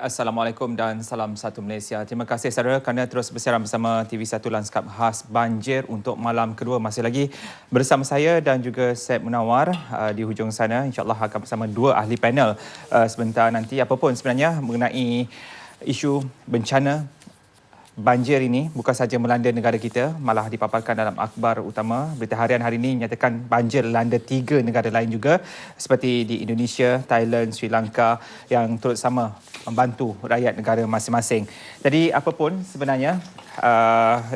Assalamualaikum dan salam satu Malaysia. Terima kasih saudara kerana terus bersiaran bersama TV1 Lanskap Khas Banjir untuk malam kedua. Masih lagi bersama saya dan juga Syed Munawar di hujung sana. InsyaAllah akan bersama dua ahli panel sebentar nanti. Apapun sebenarnya mengenai isu bencana banjir ini bukan sahaja melanda negara kita, malah dipaparkan dalam akhbar utama. Berita harian hari ini menyatakan banjir melanda 3 negara lain juga seperti di Indonesia, Thailand, Sri Lanka yang turut sama membantu rakyat negara masing-masing. Jadi apapun sebenarnya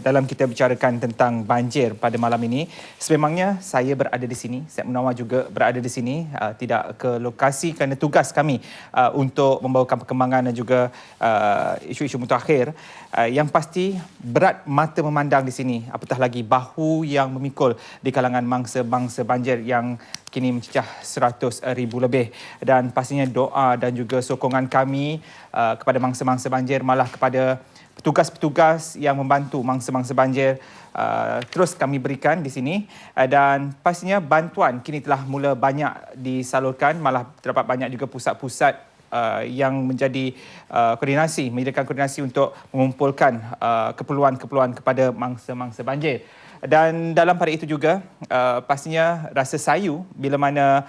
dalam kita bicarakan tentang banjir pada malam ini, sememangnya saya berada di sini, Syed Munawar juga berada di sini, tidak ke lokasi kerana tugas kami untuk membawakan perkembangan dan juga isu-isu mutakhir. Yang pasti berat mata memandang di sini, apatah lagi bahu yang memikul di kalangan mangsa-mangsa banjir yang kini mencecah 100,000 lebih, dan pastinya doa dan juga sokongan kami kepada mangsa-mangsa banjir, malah kepada petugas-petugas yang membantu mangsa-mangsa banjir terus kami berikan di sini, dan pastinya bantuan kini telah mula banyak disalurkan, malah terdapat banyak juga pusat-pusat yang menjadi koordinasi, menyediakan koordinasi untuk mengumpulkan keperluan-keperluan kepada mangsa-mangsa banjir. Dan dalam pada itu juga pastinya rasa sayu bila mana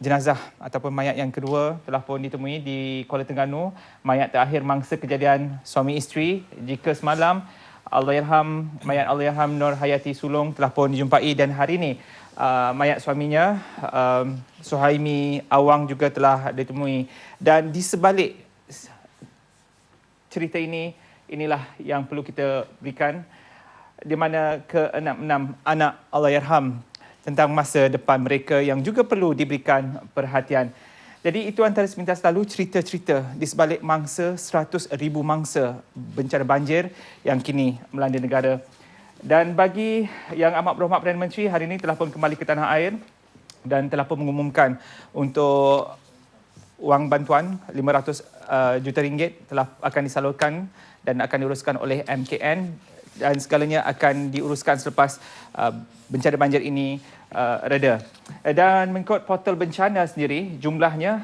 jenazah ataupun mayat yang kedua telah pun ditemui di Kuala Terengganu, mayat terakhir mangsa kejadian suami isteri, jika semalam Allahyarham mayat Allahyarham Nur Hayati Sulong telah pun dijumpai, dan hari ini mayat suaminya Suhaimi Awang juga telah ditemui. Dan di sebalik cerita ini, inilah yang perlu kita berikan, di mana ke-6 anak Allahyarham, tentang masa depan mereka yang juga perlu diberikan perhatian. Jadi itu antara sepintas lalu cerita-cerita di sebalik mangsa 100,000 mangsa bencana banjir yang kini melanda negara. Dan bagi yang amat berhormat Perdana Menteri hari ini telah pun kembali ke tanah air dan telah pun mengumumkan untuk wang bantuan 500 juta ringgit telah akan disalurkan dan akan diuruskan oleh MKN, dan segalanya akan diuruskan selepas bencana banjir ini reda. Dan mengikut portal bencana sendiri, jumlahnya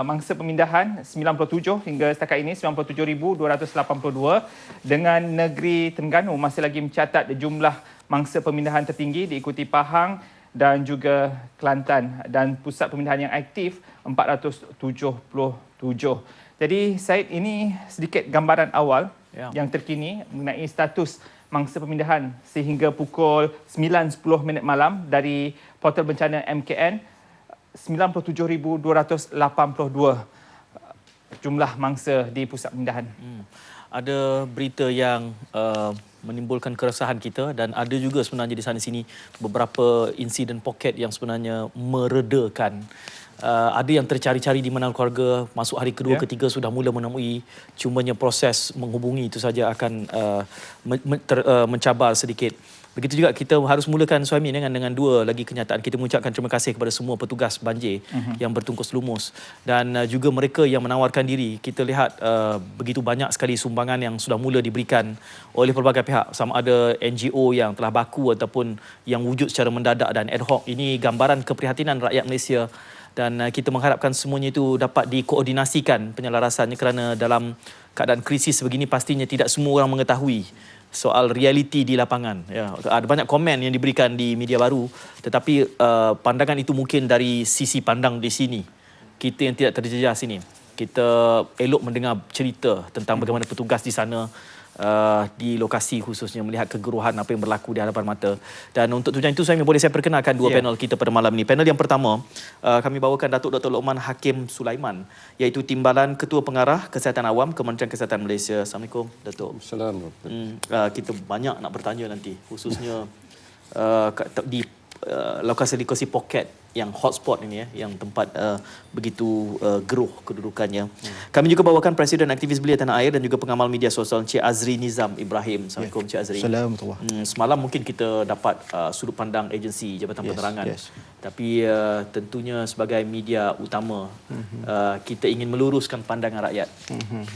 mangsa pemindahan 97 hingga setakat ini 97,282, dengan negeri Terengganu masih lagi mencatat jumlah mangsa pemindahan tertinggi, diikuti Pahang dan juga Kelantan, dan pusat pemindahan yang aktif 477. Jadi Syed, ini sedikit gambaran awal yang terkini mengenai status mangsa pemindahan sehingga pukul 9.10 malam dari portal bencana MKN. 97,282 jumlah mangsa di pusat pemindahan. Ada berita yang menimbulkan keresahan kita, dan ada juga sebenarnya di sana sini beberapa insiden poket yang sebenarnya meredakan. Ada yang tercari-cari di mana keluarga, masuk hari kedua, ketiga sudah mula menemui, cumanya proses menghubungi itu saja akan mencabar sedikit. Begitu juga kita harus mulakan suami dengan dua lagi kenyataan. Kita mengucapkan terima kasih kepada semua petugas banjir yang bertungkus lumus, dan juga mereka yang menawarkan diri. Kita lihat begitu banyak sekali sumbangan yang sudah mula diberikan oleh pelbagai pihak, sama ada NGO yang telah baku ataupun yang wujud secara mendadak dan ad hoc. Ini gambaran keprihatinan rakyat Malaysia, dan kita mengharapkan semuanya itu dapat dikoordinasikan penyelarasannya, kerana dalam keadaan krisis begini pastinya tidak semua orang mengetahui soal realiti di lapangan. Ada banyak komen yang diberikan di media baru, tetapi pandangan itu mungkin dari sisi pandang di sini. Kita yang tidak terjejas sini, kita elok mendengar cerita tentang bagaimana petugas di sana di lokasi khususnya melihat kegeruhan apa yang berlaku di hadapan mata. Dan untuk tujuan itu boleh saya perkenalkan dua panel kita pada malam ini. Panel yang pertama, kami bawakan Datuk Dr. Lokman Hakim Sulaiman, iaitu Timbalan Ketua Pengarah Kesihatan Awam Kementerian Kesihatan Malaysia. Assalamualaikum Datuk. Assalamualaikum. Kita banyak nak bertanya nanti, khususnya di lokasi-lokasi poket yang hotspot ini, yang tempat begitu geruh kedudukannya. Kami juga bawakan Presiden Aktivis Belia Tanah Air dan juga pengamal media sosial Encik Azri Nizam Ibrahim. Assalamualaikum Encik Azri. Assalamualaikum. Semalam mungkin kita dapat sudut pandang agensi Jabatan Penerangan. Tapi tentunya sebagai media utama, kita ingin meluruskan pandangan rakyat,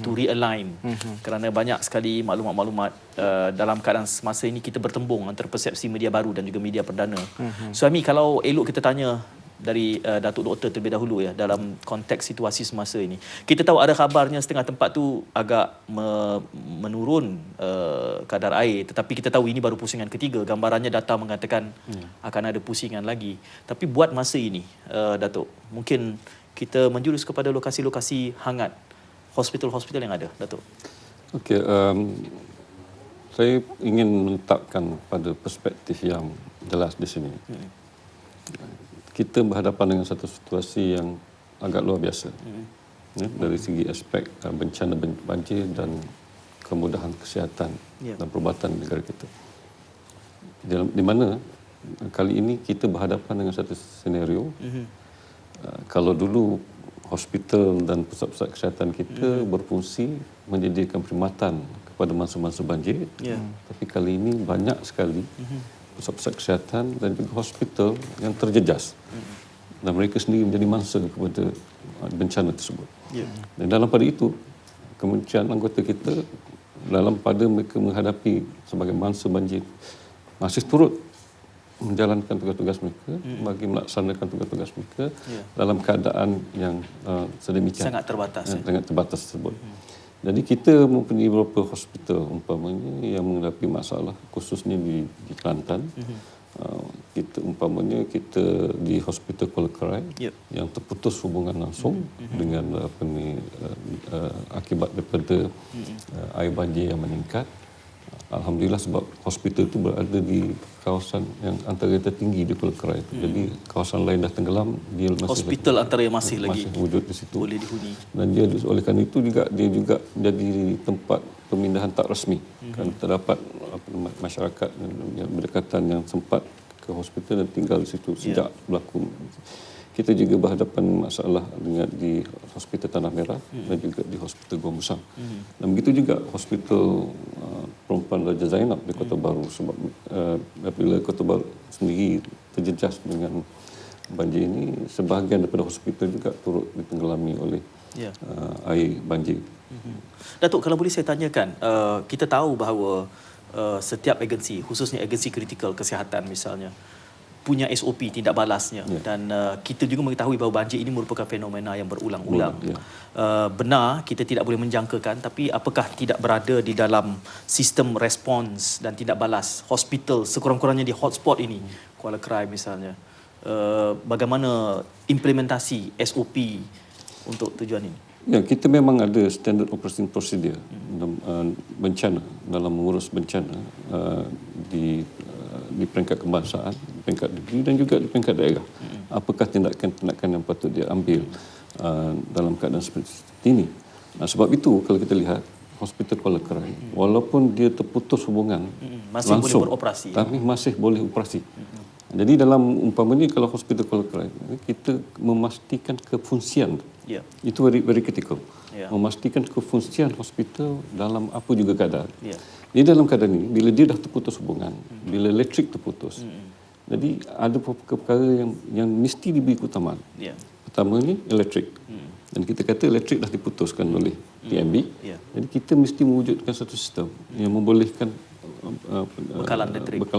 to realign, kerana banyak sekali maklumat-maklumat dalam keadaan semasa ini kita bertembung antara persepsi media baru dan juga media perdana. Suami, kalau elok kita tanya dari Datuk Doktor terlebih dahulu ya dalam konteks situasi semasa ini. Kita tahu ada kabarnya setengah tempat tu agak menurun kadar air, tetapi kita tahu ini baru pusingan ketiga. Gambarannya data mengatakan akan ada pusingan lagi. Tapi buat masa ini, Datuk, mungkin kita menjurus kepada lokasi-lokasi hangat, hospital-hospital yang ada, Datuk. Okey, saya ingin meletakkan pada perspektif yang jelas di sini. Kita berhadapan dengan satu situasi yang agak luar biasa. Dari segi aspek bencana banjir dan kemudahan kesihatan dan perubatan negara kita. Di mana kali ini kita berhadapan dengan satu senario, kalau dulu hospital dan pusat-pusat kesihatan kita berfungsi menyediakan perkhidmatan kepada mangsa-mangsa banjir, tapi kali ini banyak sekali pusat-pusat kesihatan dan juga hospital yang terjejas dan mereka sendiri menjadi mangsa kepada bencana tersebut. Dan dalam pada itu, kementerian anggota kita dalam pada mereka menghadapi sebagai mangsa banjir masih turut menjalankan tugas-tugas mereka bagi melaksanakan tugas-tugas mereka dalam keadaan yang sedemikian Sangat terbatas. sangat terbatas tersebut. Jadi kita mempunyai beberapa hospital umpamanya yang menghadapi masalah khususnya di Kelantan. Kita umpamanya kita di Hospital Kuala Krai yang terputus hubungan langsung dengan akibat daripada air banjir yang meningkat. Alhamdulillah sebab hospital itu berada di kawasan yang antara tertinggi di Kuala Krai. Jadi kawasan lain dah tenggelam, dia masih Hospital antara yang masih lagi wujud di situ. boleh dihuni. Dan dia oleh kerana itu dia juga jadi tempat pemindahan tak rasmi. Kerana terdapat masyarakat yang berdekatan yang sempat ke hospital dan tinggal di situ sejak berlaku. Kita juga berhadapan masalah dengan di Hospital Tanah Merah dan juga di Hospital Gua Musang. Dan begitu juga Hospital Perempuan Raja Zainab di Kota Baru sebab apabila Kota Baru sendiri terjejas dengan banjir ini, sebahagian daripada hospital juga turut ditenggelami oleh air banjir. Datuk, kalau boleh saya tanyakan, kita tahu bahawa setiap agensi, khususnya agensi kritikal kesihatan misalnya, punya SOP tindak balasnya dan kita juga mengetahui bahawa banjir ini merupakan fenomena yang berulang-ulang. Benar kita tidak boleh menjangkakan, tapi apakah tidak berada di dalam sistem respons dan tindak balas hospital sekurang-kurangnya di hotspot ini, Kuala Krai misalnya, bagaimana implementasi SOP untuk tujuan ini? Ya, kita memang ada standard operating procedure dalam bencana, dalam mengurus bencana di peringkat kebangsaan, di peringkat negeri dan juga di peringkat daerah. Apakah tindakan-tindakan yang patut dia ambil dalam keadaan seperti ini? Nah, sebab itu kalau kita lihat Hospital Kuala Krai, walaupun dia terputus hubungan masih langsung, boleh beroperasi, tapi masih boleh operasi. Jadi dalam umpamanya kalau Hospital Kuala Krai, kita memastikan kefungsian. Itu very critical. Memastikan kefungsian hospital dalam apa juga keadaan. Di dalam keadaan ini, bila dia dah terputus hubungan, bila elektrik terputus, jadi ada beberapa perkara yang mesti diberi keutamaan. Pertama ni elektrik. Dan kita kata elektrik dah diputuskan oleh TMB. Jadi kita mesti mewujudkan satu sistem yang membolehkan bekalan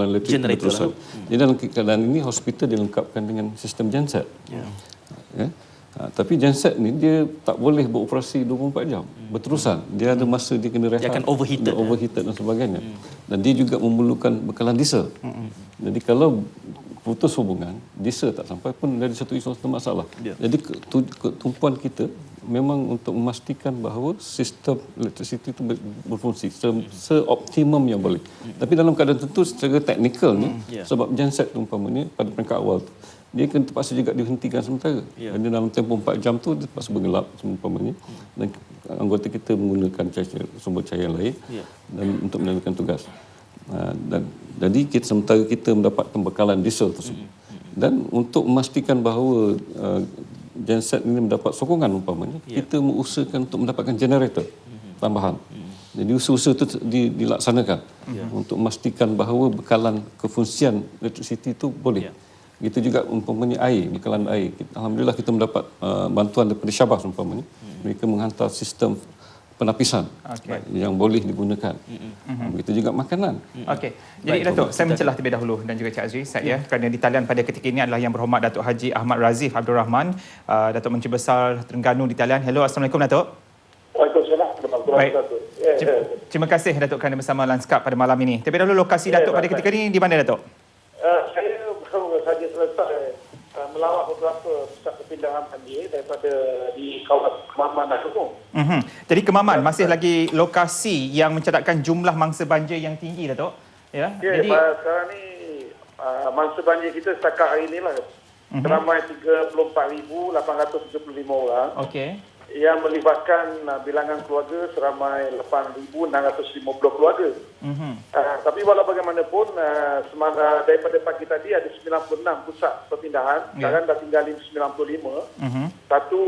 elektrik generator. Jadi dalam keadaan ini hospital dilengkapkan dengan sistem genset. Tapi genset ni dia tak boleh beroperasi 24 jam berterusan. Dia ada masa dia kena rehat. Dia akan overheated dan sebagainya. Dan dia juga memerlukan bekalan diesel. Jadi kalau putus hubungan, diesel tak sampai pun dari satu isu masalah. Jadi tumpuan kita memang untuk memastikan bahawa sistem elektrisiti itu berfungsi seoptimum yang boleh. Tapi dalam keadaan tentu secara teknikal ni, sebab genset umpamanya pada peringkat awal tu, dia kena terpaksa juga dihentikan sementara. Dan dalam tempoh 4 jam tu dia terpaksa bergelap umpamanya. Dan anggota kita menggunakan sumber cahaya yang lain dan untuk menjalankan tugas. Dan jadi sementara kita mendapat pembekalan diesel tersebut. Dan untuk memastikan bahawa genset ini mendapat sokongan umpamanya, kita mengusahakan untuk mendapatkan generator tambahan. Jadi usaha-usaha itu dilaksanakan untuk memastikan bahawa bekalan kefungsian elektrisiti itu boleh. Begitu juga umpamanya air, bekalan air. Alhamdulillah kita mendapat bantuan daripada Syabas umpamanya. Mereka menghantar sistem penapisan yang boleh digunakan. Begitu juga makanan. Okey. Jadi Datuk, saya mencelah terlebih dahulu dan juga Cik Azri, saya kerana di talian pada ketika ini adalah Yang Berhormat Datuk Haji Ahmad Razif Abdul Rahman, Datuk Menteri Besar Terengganu di talian. Hello, Assalamualaikum Datuk. Waalaikumsalam. Baik. Terima kasih Datuk kerana bersama Lanskap pada malam ini. Terlebih dahulu lokasi Datuk pada ketika ini di mana Datuk? Saya baru saja selesai melawat beberapa pusat perpindahan banjir daripada di kawasan Kemaman dan Kelong. Jadi Kemaman masih lagi lokasi yang mencatatkan jumlah mangsa banjir yang tinggi Datuk. Ya. Jadi Sekarang ni mangsa banjir kita setakat hari inilah seramai 34,875 orang. okey. Yang melibatkan bilangan keluarga seramai 8,650 keluarga. Tapi walau bagaimanapun, daripada pagi tadi ada 96 pusat perpindahan. Sekarang dah tinggal 95. Satu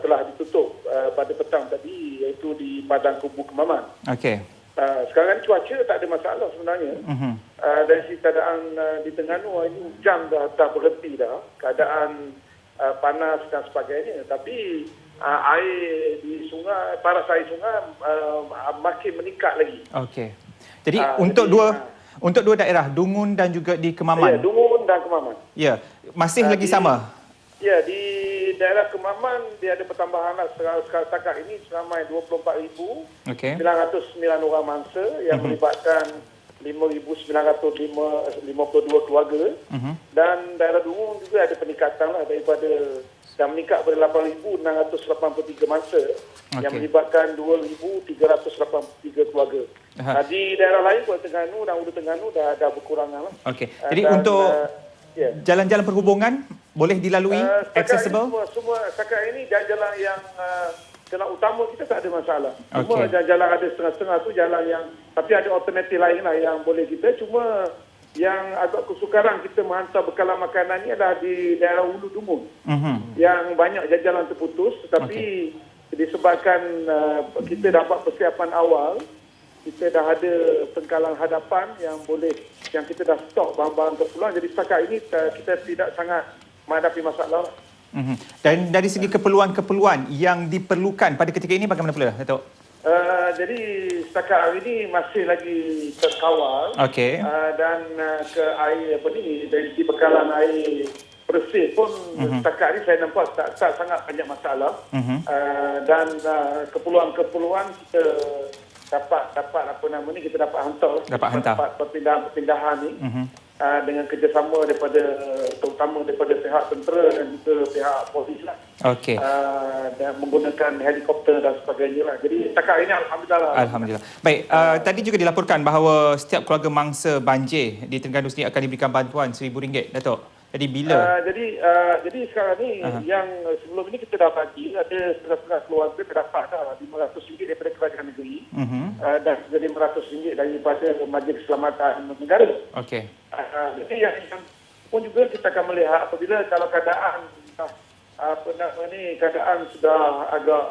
telah ditutup pada petang tadi, iaitu di Padang Kubu Kemaman. Okey. Sekarang cuaca tak ada masalah sebenarnya. Dari segi keadaan di Terengganu ini hujan dah berhenti dah. Keadaan panas dan sebagainya. Tapi air di sungai, paras air sungai makin meningkat lagi. Okey. Jadi untuk dua daerah, Dungun dan juga di Kemaman. Ya, Dungun dan Kemaman. Ya, masih lagi sama. Ya, di daerah Kemaman dia ada pertambahan setakat ini seramai 24,909 orang mangsa yang melibatkan 5,952 keluarga. Dan daerah Dungun juga ada peningkatan lah dan meningkat pada 8,683 mangsa yang melibatkan 2,383 keluarga. Di daerah lain, Kuala Terengganu dan Ulu Terengganu dah berkurangan lah. Okey. Jadi untuk jalan-jalan perhubungan boleh dilalui, accessible? Semua setakat ini jalan-jalan yang jalan utama kita tak ada masalah. Cuma jalan ada setengah-setengah tu jalan yang, tapi ada alternatif lain lah yang boleh kita. Cuma yang agak kesukaran kita menghantar bekalan makanan ni adalah di daerah Ulu Dungun. Yang banyak jalan terputus, tetapi disebabkan kita dapat persiapan awal, kita dah ada pengkalan hadapan yang kita dah stok bahan-bahan keperluan. Jadi setakat ini kita tidak sangat menghadapi masalah. Dan dari segi keperluan-keperluan yang diperlukan pada ketika ini bagaimana pula, Datuk? Jadi setakat hari ini masih lagi terkawal. Okey. Dan ke air dari segi bekalan air bersih pun setakat ini saya nampak tak sangat banyak masalah. Dan keperluan-keperluan kita dapat kita dapat hantar. Dapat perpindahan ni dengan kerjasama terutama daripada pihak tentera dan juga pihak polis lah. Okey. Dan menggunakan helikopter dan sebagainya lah. Jadi setakat ini Alhamdulillah. Baik, tadi juga dilaporkan bahawa setiap keluarga mangsa banjir di Terengganu sendiri akan diberikan bantuan RM1,000, Datuk. Jadi bila? Jadi sekarang ni yang sebelum ini kita dah bagi ada setengah-setengah keluarga terdapat dah RM500 daripada kerajaan negeri dan RM500 daripada Majlis Keselamatan Negara. Okey. Jadi yang pun juga kita akan melihat apabila kalau keadaan keadaan sudah agak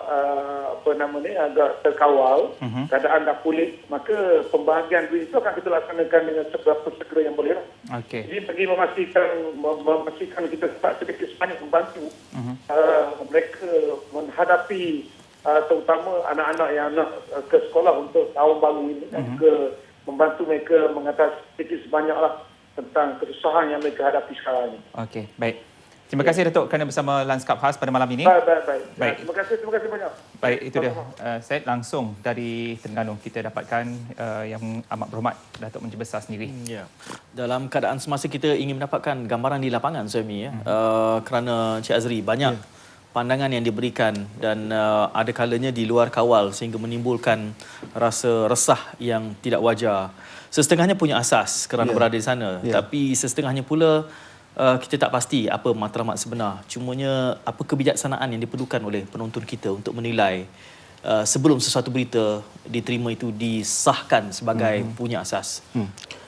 agak terkawal, keadaan dah pulih, maka pembahagian duit itu akan kita laksanakan dengan seberapa segera yang boleh. Okey. Jadi bagi memastikan kita sedikit sebanyak membantu mereka menghadapi terutama anak-anak yang nak ke sekolah untuk tahun baru ini dan juga membantu mereka mengatasi sedikit sebanyaklah tentang kesusahan yang mereka hadapi sekarang ini. Okey, baik. Terima kasih Datuk kerana bersama Lanskap Khas pada malam ini. Baik. Terima kasih banyak. Baik, itu dia. Saya langsung dari Terengganu kita dapatkan Yang Amat Berhormat Datuk Menteri Besar sendiri. Ya. Dalam keadaan semasa kita ingin mendapatkan gambaran di lapangan, Suhaimi, kerana Cik Azri banyak pandangan yang diberikan dan ada kalanya di luar kawal sehingga menimbulkan rasa resah yang tidak wajar. Sesetengahnya punya asas kerana berada di sana, tapi sesetengahnya pula kita tak pasti apa matlamat sebenar. Cumanya apa kebijaksanaan yang diperlukan oleh penonton kita untuk menilai sebelum sesuatu berita diterima itu disahkan sebagai punya asas.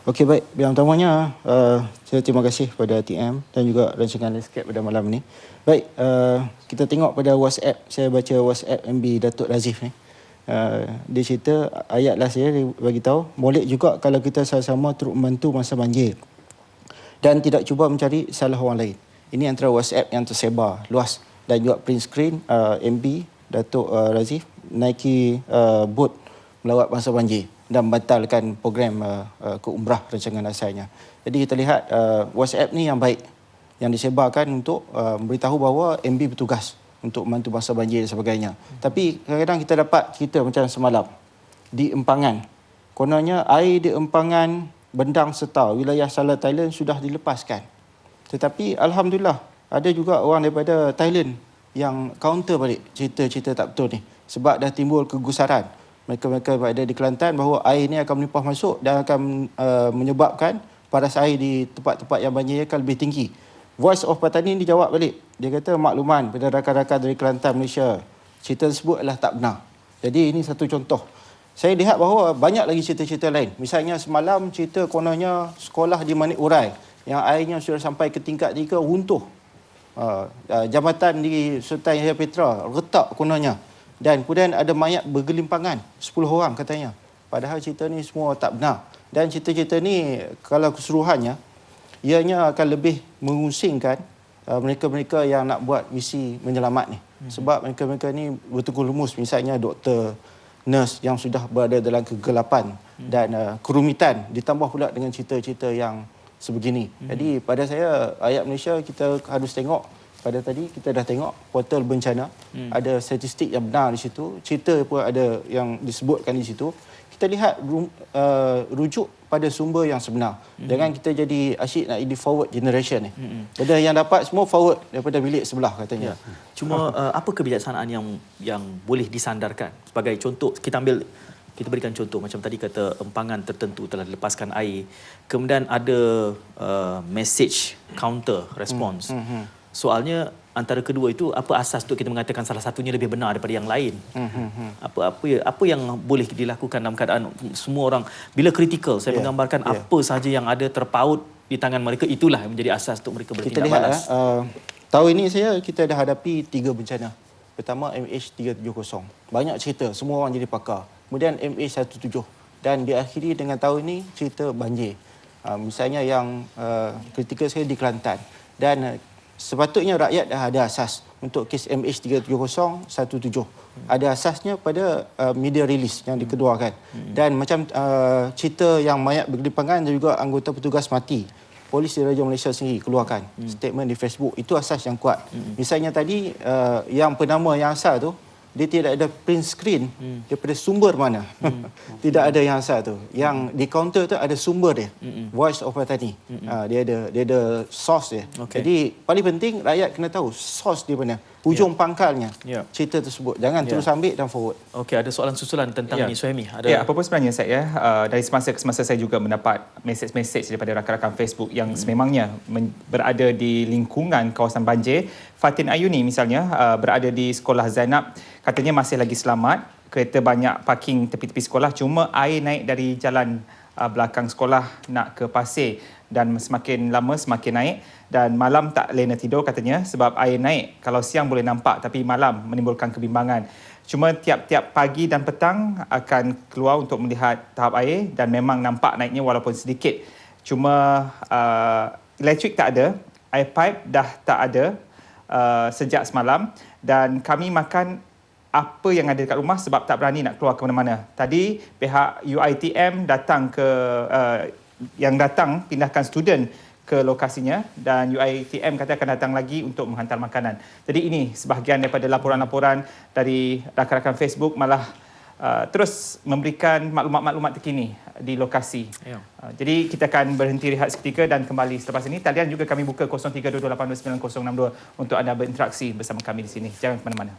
Okey, baik. Yang pertamanya saya terima kasih pada TM dan juga rancangan Lanskap pada malam ini. Baik, kita tengok pada WhatsApp. Saya baca WhatsApp MB Datuk Razif ni. Dia cerita ayat last dia bagi tahu molek juga kalau kita sama-sama turut membantu masa banjir dan tidak cuba mencari salah orang lain. Ini antara WhatsApp yang tersebar luas dan juga print screen MB Datuk Razif naiki bot melawat masa banjir dan batalkan program ke umrah rancangan asalnya. Jadi kita lihat WhatsApp ni yang baik yang disebarkan untuk memberitahu bahawa MB bertugas untuk membantu masa banjir dan sebagainya. Tapi kadang-kadang kita dapat cerita macam semalam di Empangan. Kononnya air di Empangan, Bendang serta wilayah Sala Thailand sudah dilepaskan. Tetapi alhamdulillah ada juga orang daripada Thailand yang counter balik cerita-cerita tak betul ni. Sebab dah timbul kegusaran. Mereka berada di Kelantan bahawa air ni akan melimpah masuk dan akan menyebabkan paras air di tempat-tempat yang banjir akan lebih tinggi. Voice of Patani dijawab balik. Dia kata makluman pada rakan-rakan dari Kelantan, Malaysia. Cerita tersebut adalah tak benar. Jadi ini satu contoh. Saya lihat bahawa banyak lagi cerita-cerita lain. Misalnya semalam cerita kononnya sekolah di Manik Urai yang airnya sudah sampai ke tingkat 3 runtuh. Jambatan di Sultan Yahya Petra retak kononnya. Dan kemudian ada mayat bergelimpangan 10 orang katanya. Padahal cerita ni semua tak benar. Dan cerita-cerita ni kalau keseluruhannya ianya akan lebih mengusingkan mereka-mereka yang nak buat misi menyelamat ni. Sebab mereka-mereka ni betul-betul lumus. Misalnya doktor, nurse yang sudah berada dalam kegelapan dan kerumitan ditambah pula dengan cerita-cerita yang sebegini. Jadi pada saya rakyat Malaysia kita harus tengok. Pada tadi kita dah tengok portal bencana. Ada statistik yang benar di situ. Cerita pun ada yang disebutkan di situ. Kita lihat rujuk pada sumber yang sebenar. Jangan kita jadi asyik nak jadi forward generation ni. Benda yang dapat semua forward daripada bilik sebelah katanya. Cuma apa kebijaksanaan yang boleh disandarkan? Sebagai contoh, kita berikan contoh macam tadi kata empangan tertentu telah dilepaskan air. Kemudian ada message counter response. Soalnya antara kedua itu apa asas untuk kita mengatakan salah satunya lebih benar daripada yang lain? Apa yang boleh dilakukan dalam keadaan semua orang bila kritikal saya menggambarkan apa sahaja yang ada terpaut di tangan mereka itulah yang menjadi asas untuk mereka bertindak balas. Kita lihat tahun ini kita dah hadapi 3 bencana. Pertama MH370. Banyak cerita, semua orang jadi pakar. Kemudian MH17 dan diakhiri dengan tahun ini cerita banjir. Misalnya yang kritikal sekali di Kelantan. Dan sepatutnya rakyat dah ada asas untuk kes MH37017. Ada asasnya pada media release yang dikeluarkan. Dan macam cerita yang mayat bergelimpangan dan juga anggota petugas mati. Polis Diraja Malaysia sendiri keluarkan statement di Facebook. Itu asas yang kuat. Misalnya tadi yang penama yang asal tu dia tidak ada print screen daripada sumber mana. Tidak ada yang asal tu. Yang di counter tu ada sumber dia. Voice of Patani. Dia ada source dia. Jadi paling penting rakyat kena tahu source di mana. Hujung pangkalnya cerita tersebut. Jangan terus ambil dan forward. Okey, ada soalan susulan tentang ini Suhaimi. Apa pun sebenarnya saya dari semasa ke semasa saya juga mendapat mesej-mesej daripada rakan-rakan Facebook yang sememangnya berada di lingkungan kawasan banjir. Fatin Ayuni misalnya berada di sekolah Zainab, katanya masih lagi selamat. Kereta banyak parking tepi-tepi sekolah, cuma air naik dari jalan belakang sekolah nak ke pasir dan semakin lama semakin naik dan malam tak lena tidur katanya sebab air naik. Kalau siang boleh nampak tapi malam menimbulkan kebimbangan. Cuma tiap-tiap pagi dan petang akan keluar untuk melihat tahap air dan memang nampak naiknya walaupun sedikit. Cuma elektrik tak ada, air pipe dah tak ada sejak semalam dan kami makan apa yang ada dekat rumah sebab tak berani nak keluar ke mana-mana. Tadi pihak UiTM datang yang datang pindahkan student ke lokasinya dan UiTM kata akan datang lagi untuk menghantar makanan. Jadi ini sebahagian daripada laporan-laporan dari rakan-rakan Facebook malah terus memberikan maklumat-maklumat terkini di lokasi. Jadi kita akan berhenti rehat seketika dan kembali selepas ini. Talian juga kami buka 0322829062 untuk anda berinteraksi bersama kami di sini. Jangan ke mana-mana.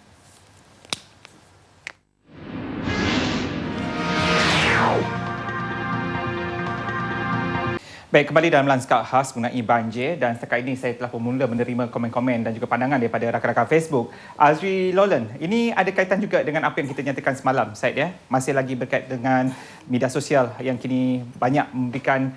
Baik, kembali dalam lanskap khas mengenai banjir dan setakat ini saya telah pun mula menerima komen-komen dan juga pandangan daripada rakan-rakan Facebook. Azri Lolan, ini ada kaitan juga dengan apa yang kita nyatakan semalam, Syed ya. Masih lagi berkait dengan media sosial yang kini banyak memberikan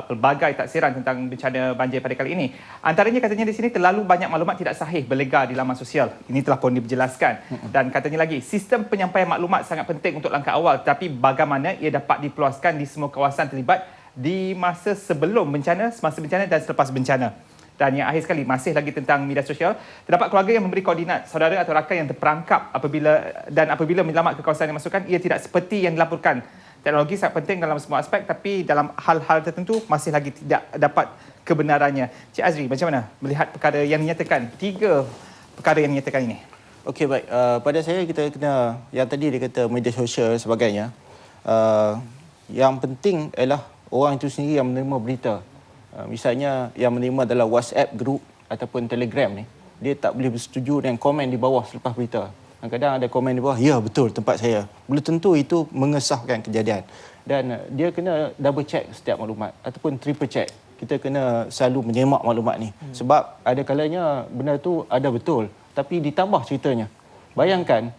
pelbagai taksiran tentang bencana banjir pada kali ini. Antaranya katanya di sini terlalu banyak maklumat tidak sahih berlegar di laman sosial. Ini telah pun dijelaskan. Dan katanya lagi, sistem penyampaian maklumat sangat penting untuk langkah awal, tapi bagaimana ia dapat dipeluaskan di semua kawasan terlibat di masa sebelum bencana, semasa bencana dan selepas bencana. Dan yang akhir sekali, masih lagi tentang media sosial. Terdapat keluarga yang memberi koordinat saudara atau rakan yang terperangkap apabila menyelamat ke kawasan yang masukkan, ia tidak seperti yang dilaporkan. Teknologi sangat penting dalam semua aspek, tapi dalam hal-hal tertentu masih lagi tidak dapat kebenarannya. Cik Azri, macam mana melihat perkara yang dinyatakan, 3 perkara yang dinyatakan ini? Okey, baik. Pada saya, kita kena, yang tadi dia kata media sosial dan sebagainya, yang penting ialah orang itu sendiri yang menerima berita. Misalnya yang menerima adalah WhatsApp group ataupun Telegram ni, dia tak boleh bersetuju dengan komen di bawah selepas berita. Kadang-kadang ada komen di bawah, ya betul tempat saya. Belum tentu itu mengesahkan kejadian. Dan dia kena double check setiap maklumat ataupun triple check. Kita kena selalu menyemak maklumat ni. Sebab ada kalanya benda tu ada betul, tapi ditambah ceritanya. Bayangkan,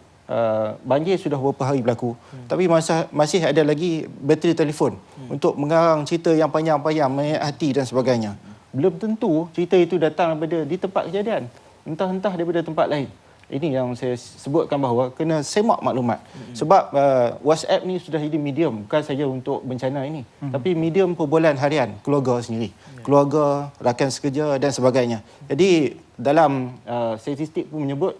banjir sudah beberapa hari berlaku, tapi masih ada lagi bateri telefon untuk mengarang cerita yang panjang-panjang, menyayat hati dan sebagainya. Belum tentu cerita itu datang daripada di tempat kejadian, entah-entah daripada tempat lain. Ini yang saya sebutkan bahawa kena semak maklumat. Sebab WhatsApp ni sudah jadi medium, bukan saja untuk bencana ini, tapi medium perbualan harian keluarga sendiri, keluarga, rakan sekerja dan sebagainya. Jadi dalam statistik pun menyebut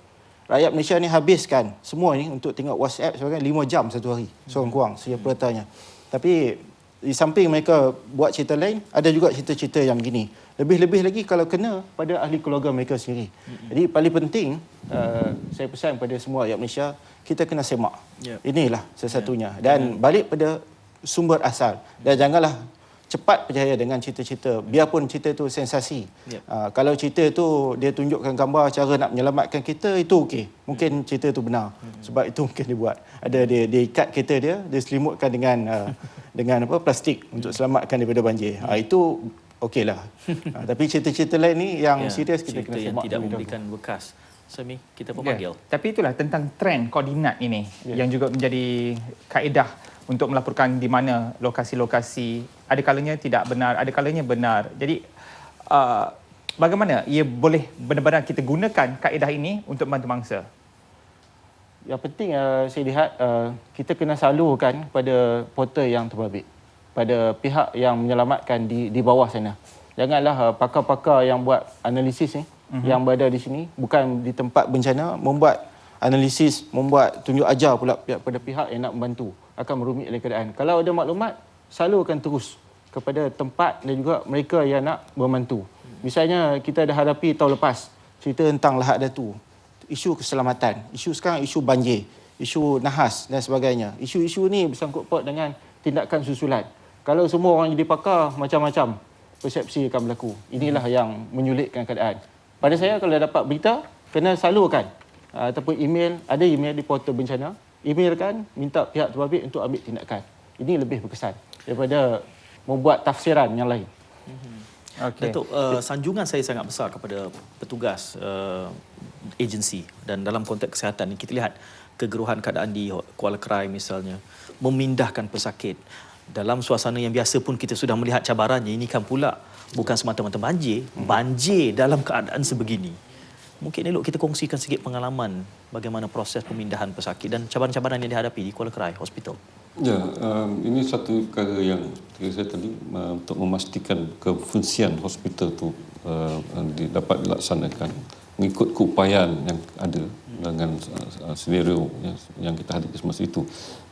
rakyat Malaysia ni habiskan semua ni untuk tengok WhatsApp sebagai 5 jam satu hari, seorang kurang setiap peratanya. Tapi di samping mereka buat cerita lain, ada juga cerita-cerita yang begini. Lebih-lebih lagi kalau kena pada ahli keluarga mereka sendiri. Jadi paling penting, saya pesan pada semua rakyat Malaysia, kita kena semak. Inilah sesatunya. Dan balik pada sumber asal. Dan janganlah cepat percaya dengan cerita-cerita, biarpun cerita itu sensasi. Kalau cerita itu dia tunjukkan gambar cara nak menyelamatkan kita, itu okey. Mungkin cerita itu benar. Sebab itu mungkin dibuat. Ada dia ikat kereta dia selimutkan dengan plastik untuk selamatkan daripada banjir. Itu okeylah. Tapi cerita-cerita lain ni yang serius kita kena yang semak. tidak memberikan bekas. Sami, kita pun panggil. Tapi itulah tentang trend koordinat ini yang juga menjadi kaedah untuk melaporkan di mana lokasi-lokasi, ada kalanya tidak benar, ada kalanya benar. Jadi bagaimana ia boleh benar-benar kita gunakan kaedah ini untuk membantu mangsa? Yang penting saya lihat kita kena salurkan pada portal yang terbabit, pada pihak yang menyelamatkan di bawah sana. Janganlah pakar-pakar yang buat analisis ni, yang berada di sini, bukan di tempat bencana, membuat analisis, membuat tunjuk ajar pula pada pihak yang nak membantu, akan merumitkan keadaan. Kalau ada maklumat, salurkan terus kepada tempat dan juga mereka yang nak membantu. Misalnya kita ada hadapi tahun lepas cerita tentang Lahad Datu, isu keselamatan, isu sekarang isu banjir, isu nahas dan sebagainya. Isu-isu ni bersangkut paut dengan tindakan susulan. Kalau semua orang jadi pakar, macam-macam persepsi akan berlaku. Inilah yang menyulitkan keadaan. Pada saya, kalau dapat berita, kena salurkan ataupun email, ada email di portal bencana, emailkan, minta pihak terbabit untuk ambil tindakan. Ini lebih berkesan daripada membuat tafsiran yang lain. Okay. Datuk, sanjungan saya sangat besar kepada petugas agensi, dan dalam konteks kesihatan ni kita lihat kegeruhan keadaan di Kuala Krai misalnya, memindahkan pesakit. Dalam suasana yang biasa pun kita sudah melihat cabarannya, ini kan pula bukan semata-mata banjir dalam keadaan sebegini. Mungkin elok kita kongsikan sikit pengalaman bagaimana proses pemindahan pesakit dan cabaran-cabaran yang dihadapi di Kuala Krai Hospital. Ya, ini satu perkara yang saya tadi untuk memastikan kefungsian hospital itu dapat dilaksanakan mengikut keupayaan yang ada dengan senario yang kita hadapi semasa itu.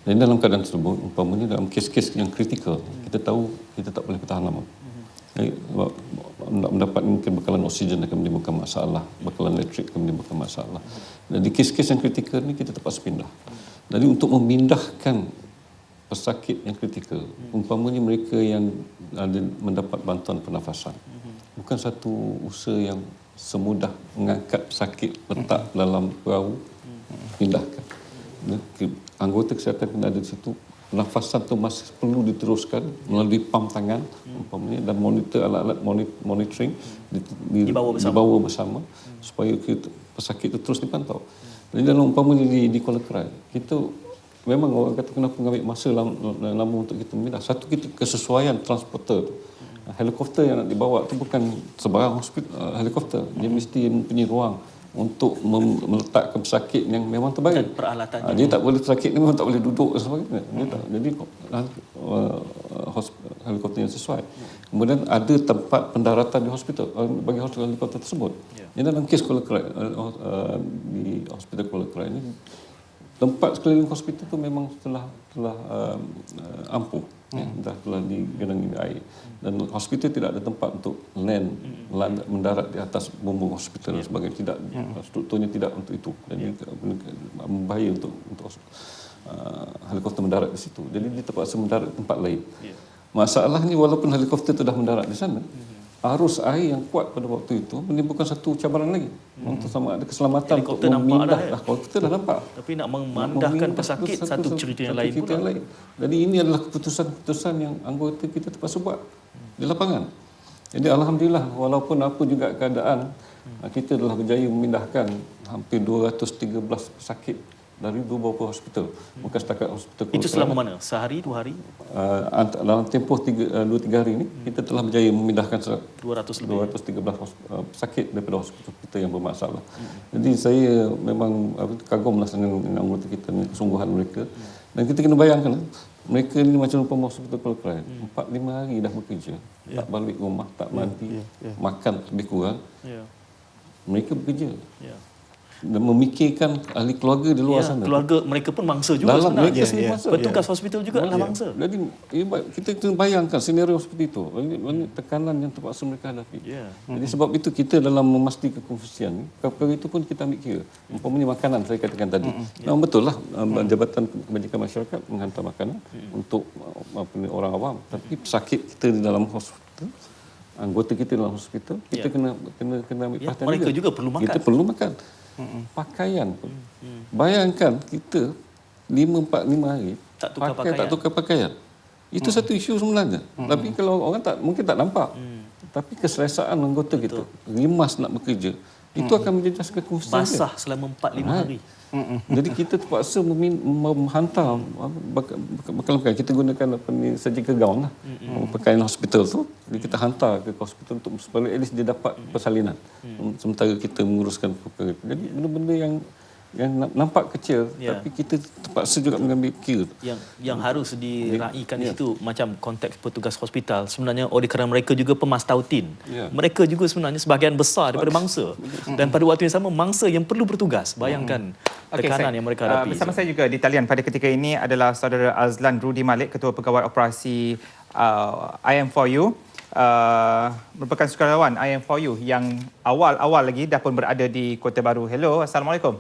Dan dalam keadaan tersebut, umpamanya dalam kes-kes yang kritikal, kita tahu kita tak boleh bertahan lama. Nak mendapat mungkin bekalan oksigen akan menimbulkan masalah, bekalan elektrik akan menimbulkan masalah. Dan di kes-kes yang kritikal ni kita terpaksa pindah. Jadi untuk memindahkan pesakit yang kritikal, umpamanya mereka yang ada mendapat bantuan pernafasan, bukan satu usaha yang semudah mengangkat pesakit, letak dalam perahu, pindahkan. Anggota kesihatan kena ada di situ. Pernafasan itu masih perlu diteruskan melalui pam tangan umpamanya, dan monitor alat-alat monitoring dibawa bersama supaya pesakit itu terus dipantau. Jadi dalam umpamanya di Kuala Krai, kita memang orang kata kenapa mengambil masa lama untuk kita memindah. Satu, kita kesesuaian transporter. Helikopter yang nak dibawa itu bukan sebarang helikopter. Dia mesti mempunyai ruang untuk meletakkan pesakit yang memang terbaik. Dan peralatan Dia tak boleh, pesakit ni memang tak boleh duduk dan sebagainya. Jadi helikopter yang sesuai. Kemudian ada tempat pendaratan di hospital bagi hospital helikopter tersebut. Jadi dalam kes Kuala Krai, di hospital Kuala Krai ini, tempat sekeliling hospital itu memang telah ampuh, telah digenangi air, dan hospital tidak ada tempat untuk mendarat di atas bumbung hospital dan sebagainya. Tidak, strukturnya tidak untuk itu, dan berbahaya untuk helikopter mendarat di situ. Jadi dia terpaksa mendarat di tempat lain. Masalahnya, walaupun helikopter itu dah mendarat di sana, arus air yang kuat pada waktu itu menimbulkan satu cabaran lagi untuk sama ada keselamatan helikopter untuk memindah. Helikopter dah nampak, tapi nak memandahkan pesakit satu cerita yang lain pula. Jadi ini adalah keputusan-keputusan yang anggota kita terpaksa buat di lapangan. Jadi alhamdulillah, walaupun apa juga keadaan, kita telah berjaya memindahkan hampir 213 pesakit dari beberapa hospital, bukan setakat hospital. Itu selama mana? Sehari, 2 hari? Dalam tempoh 2-3 hari ini, kita telah berjaya memindahkan 213 pesakit daripada hospital yang bermasalah. Jadi saya memang kagumlah dengan anggota kita ni, kesungguhan mereka. Dan kita kena bayangkan, mereka ni macam umpama hospital Kuala Krai, 4-5 hari dah bekerja, tak balik rumah, tak mandi, makan lebih kurang. Mereka bekerja. Dan memikirkan ahli keluarga di luar sana. Keluarga mereka pun mangsa juga dalam sebenarnya. Mangsa. Petugas hospital juga adalah mangsa. Jadi kita kena bayangkan senario seperti itu. Ini tekanan yang terpaksa mereka hadapi. Jadi sebab itu kita dalam memastikan konfusian ni, perkara itu pun kita ambil kira. Umpamanya makanan saya katakan tadi. Memang betul lah, Jabatan Kebajikan Masyarakat menghantar makanan untuk orang awam. Tapi pesakit kita di dalam hospital, anggota kita dalam hospital, kita kena ambil perhatian mereka juga perlu makan. Kita perlu makan. Pakaian pun. Bayangkan kita 5-4-5 hari tak tukar pakaian. Itu satu isu sebenarnya. Tapi kalau orang mungkin tak nampak. Tapi keselesaan anggota kita, rimas nak bekerja, itu akan menjejaskan konfusian. Basah selama 4-5 hari. Jadi kita terpaksa menghantar bekal-bekal. Kita gunakan surgical gown lah, pakaian hospital tu. Jadi kita hantar ke hospital untuk supaya at least dia dapat persalinan. Sementara kita menguruskan perkara itu. Jadi benda-benda yang nampak kecil, tapi kita terpaksa juga mengambil kira. Yang harus diraikan di situ, macam konteks petugas hospital, sebenarnya oleh kerana mereka juga pemastautin. Mereka juga sebenarnya sebahagian besar daripada mangsa. Dan pada waktu yang sama, mangsa yang perlu bertugas. Bayangkan tekanan yang mereka hadapi. Bersama saya juga di talian pada ketika ini adalah saudara Azlan Rudy Malik, Ketua Pegawai Operasi IM4U. Merupakan sukarelawan IM4U yang awal-awal lagi dah pun berada di Kota Baru. Hello, Assalamualaikum.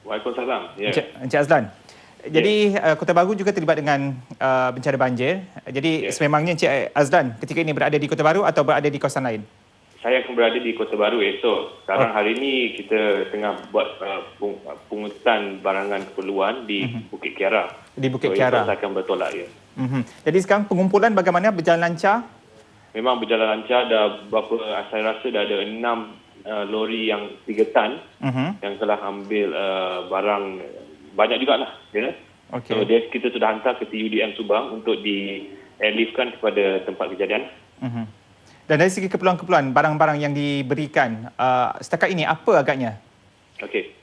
Waalaikumsalam. Encik Azlan. Jadi Kota Baru juga terlibat dengan bencana banjir. Jadi sememangnya Encik Azlan ketika ini berada di Kota Baru atau berada di kawasan lain? Saya akan berada di Kota Baru esok. Sekarang hari ini kita tengah buat pungutan barangan keperluan di Bukit Kiara. Di Bukit Kiara. Saya akan bertolak ya. Jadi sekarang pengumpulan bagaimana, berjalan lancar? Memang berjalan lancar. Saya rasa dah ada 6 lori yang 3 tan yang telah ambil barang banyak jugalah. Ya? Okay. So kita sudah hantar ke TUDM Subang untuk di-airliftkan kepada tempat kejadian. Dan dari segi keperluan-keperluan barang-barang yang diberikan setakat ini apa agaknya? Okey.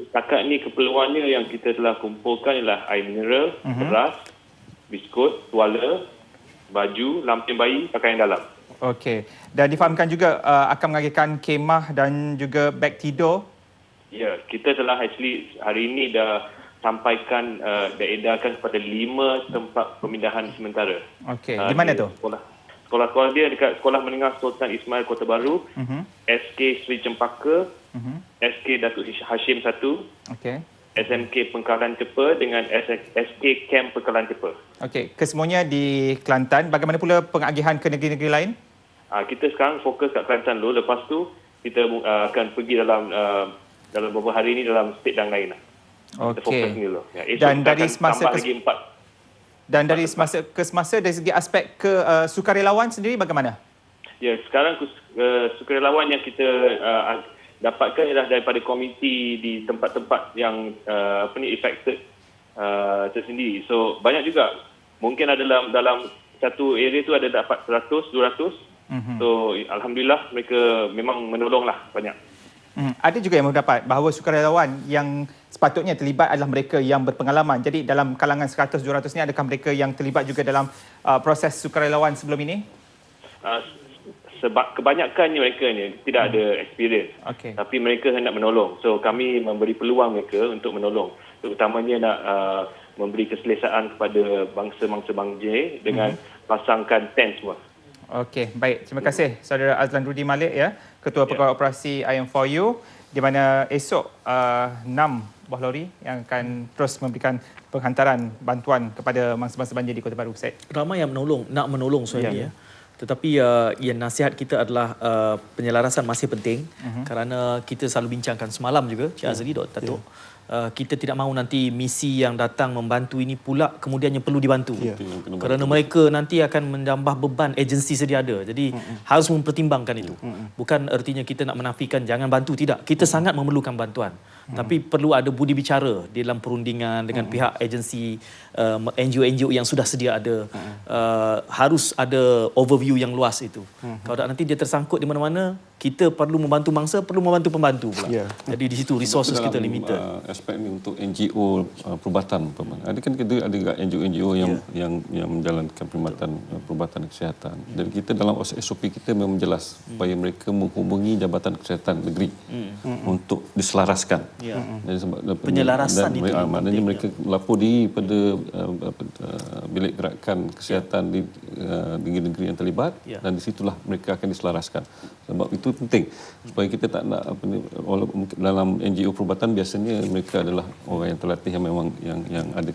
Setakat ini keperluannya yang kita telah kumpulkan ialah air mineral, beras, biskut, tuala, baju, lampin bayi, pakaian dalam. Okey. Dan difahamkan juga akan menghadirkan kemah dan juga beg tidur. Ya, kita telah actually hari ini dah sampaikan dah edarkan kepada 5 tempat pemindahan sementara. Okey. Di mana tu? Sekolah-sekolah dia dekat Sekolah Menengah Sultan Ismail Kota Baru, SK Sri Cempaka, SK Datuk Hashim 1, okey, SMK Pengkalan Tepa dengan SK Camp Pengkalan Tepa. Okey, kesemuanya di Kelantan. Bagaimana pula pengagihan ke negeri-negeri lain? Kita sekarang fokus kat Kelantan dulu. Lepas tu kita akan pergi dalam beberapa hari ini dalam state yang lain. Kita fokus ni dulu. Ya, dan dari semasa lagi 4. Dan dari semasa ke semasa dari segi aspek sukarelawan sendiri bagaimana? Ya, sekarang sukarelawan yang kita dapatkan ialah daripada komiti di tempat-tempat yang affected tersendiri. So banyak juga. Mungkin ada dalam satu area tu ada dapat 100, 200. So alhamdulillah mereka memang menolonglah banyak. Ada juga yang mendapat bahawa sukarelawan yang sepatutnya terlibat adalah mereka yang berpengalaman. Jadi dalam kalangan 100-200 ni, adakah mereka yang terlibat juga dalam proses sukarelawan sebelum ini? Sebab kebanyakannya mereka ni tidak ada experience. Okey. Tapi mereka hendak menolong. So kami memberi peluang mereka untuk menolong. Terutamanya nak memberi keselesaan kepada bangsa-bangsa Banjir dengan pasangkan tent semua. Okey, baik. Terima kasih Saudara Azlan Rudi Malik, ya, Ketua Pegawai Operasi IM4U, di mana esok 6 buah lori yang akan terus memberikan penghantaran bantuan kepada mangsa-mangsa banjir di Kota Baru. Syed. Ramai yang nak menolong Suhaimi, ya. Tetapi yang nasihat kita adalah penyelarasan masih penting kerana kita selalu bincangkan semalam juga, Cik Azri, Dr. Datuk. Kita tidak mahu nanti misi yang datang membantu ini pula kemudiannya perlu dibantu. Kerana mereka nanti akan menambah beban agensi sedia ada. Jadi harus mempertimbangkan itu. Bukan artinya kita nak menafikan jangan bantu, tidak. Kita sangat memerlukan bantuan. Tapi perlu ada budi bicara di dalam perundingan dengan pihak agensi, NGO-NGO yang sudah sedia ada. Harus ada overview yang luas itu. Kalau tak nanti dia tersangkut di mana-mana, kita perlu membantu mangsa, perlu membantu pembantu pula. Jadi di situ resources kita limited. Aspek ni untuk NGO perubatan, ada kan kita ada juga NGO yang menjalankan perubatan kesihatan. Dan kita dalam SOP kita memang jelas supaya mereka menghubungi Jabatan Kesihatan Negeri untuk diselaraskan. Jadi sebab penyelarasan itu maknanya mereka melapor diri pada bilik gerakan kesihatan di negeri-negeri yang terlibat, dan di situlah mereka akan diselaraskan. Sebab itu penting supaya kita tak nak dalam NGO perubatan biasanya mereka adalah orang yang terlatih yang memang yang ada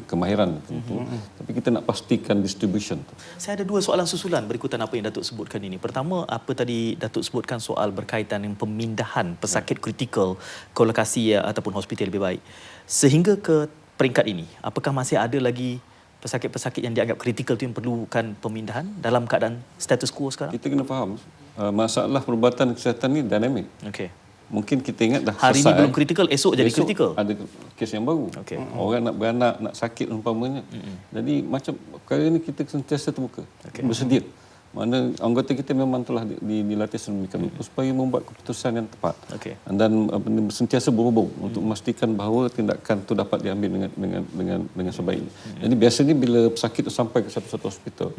kemahiran tentu. Tapi kita nak pastikan distribution. Saya ada dua soalan susulan berikutan apa yang Datuk sebutkan ini. Pertama, apa tadi Datuk sebutkan soal berkaitan dengan pemindahan pesakit kritikal ke lokasi ataupun hospital lebih baik. Sehingga ke peringkat ini, apakah masih ada lagi pesakit-pesakit yang dianggap kritikal itu yang perlukan pemindahan dalam keadaan status quo sekarang? Kita kena faham masalah perubatan kesihatan ni dinamik. Okey. Mungkin kita ingat dah hari selesai. ini belum kritikal, esok jadi kritikal. Ada kes yang baru. Orang nak beranak, nak sakit umpamanya. Jadi macam perkara ni kita sentiasa terbuka. Bersedia. Mana anggota kita memang telah dilatih sedemikian rupa supaya membuat keputusan yang tepat. Dan sentiasa berhubung untuk memastikan bahawa tindakan itu dapat diambil dengan sebaiknya. Jadi biasanya bila pesakit itu sampai ke satu-satu hospital,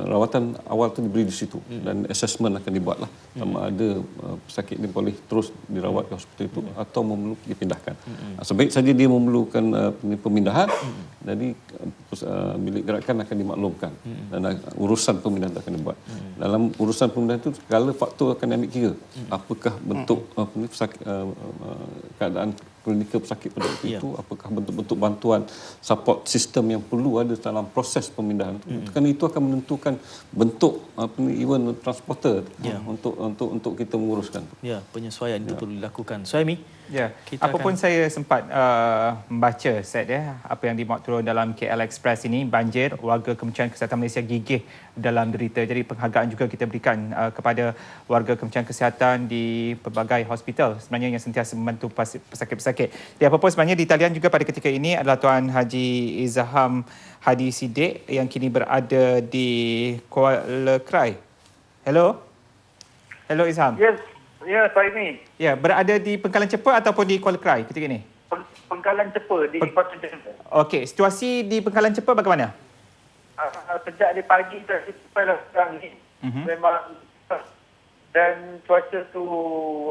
rawatan awal itu diberi di situ dan assessment akan dibuatlah sama ada pesakit ini boleh terus dirawat di hospital itu atau memerlukan dipindahkan. Sebaik saja dia memerlukan pemindahan, jadi bilik gerakan akan dimaklumkan dan urusan pemindahan akan dibuat. Dalam urusan pemindahan itu segala faktor akan ambil kira. Apakah bentuk keadaan klinikal pesakit pada waktu itu, apakah bentuk-bentuk bantuan support sistem yang perlu ada dalam proses pemindahan itu. Kerana itu akan menentukan bentuk even transporter untuk kita menguruskan. Ya, penyesuaian itu perlu dilakukan. Suhaimi? Ya, apapun saya sempat membaca set apa yang dimuat turun dalam KL Express ini, banjir, warga Kementerian Kesihatan Malaysia gigih dalam derita. Jadi penghargaan juga kita berikan kepada warga Kementerian Kesihatan di pelbagai hospital sebenarnya yang sentiasa membantu pesakit-pesakit. Jadi apapun sebenarnya di talian juga pada ketika ini adalah Tuan Haji Izham Hadi Siddiq yang kini berada di Kuala Krai. Hello? Hello Izham. Yes. Ya, saya ni. Ya, berada di Pengkalan Cepa ataupun di Kuala Krai ketika ini? Pengkalan Cepa di Kota Jenderal. Okey, situasi di Pengkalan Cepa bagaimana? Sejak di pagi tadi sampai sekarang ni memang dan cuaca tu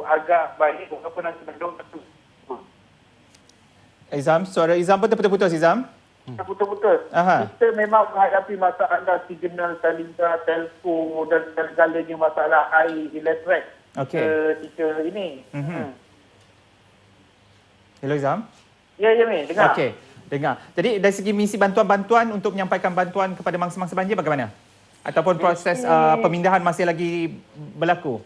agak baik walaupun nanti mendung tu. Izam, suara Izam pun terputus-putus Izam. Putus-putus. Kita memang menghadapi masalah signal, talian, telco dan segala-galanya masalah air, elektrik. Ketika ini. Hello Izam. Ya, Mi. Dengar. Okey, dengar. Jadi dari segi misi bantuan-bantuan untuk menyampaikan bantuan kepada mangsa-mangsa banjir bagaimana? Ataupun proses pemindahan masih lagi berlaku?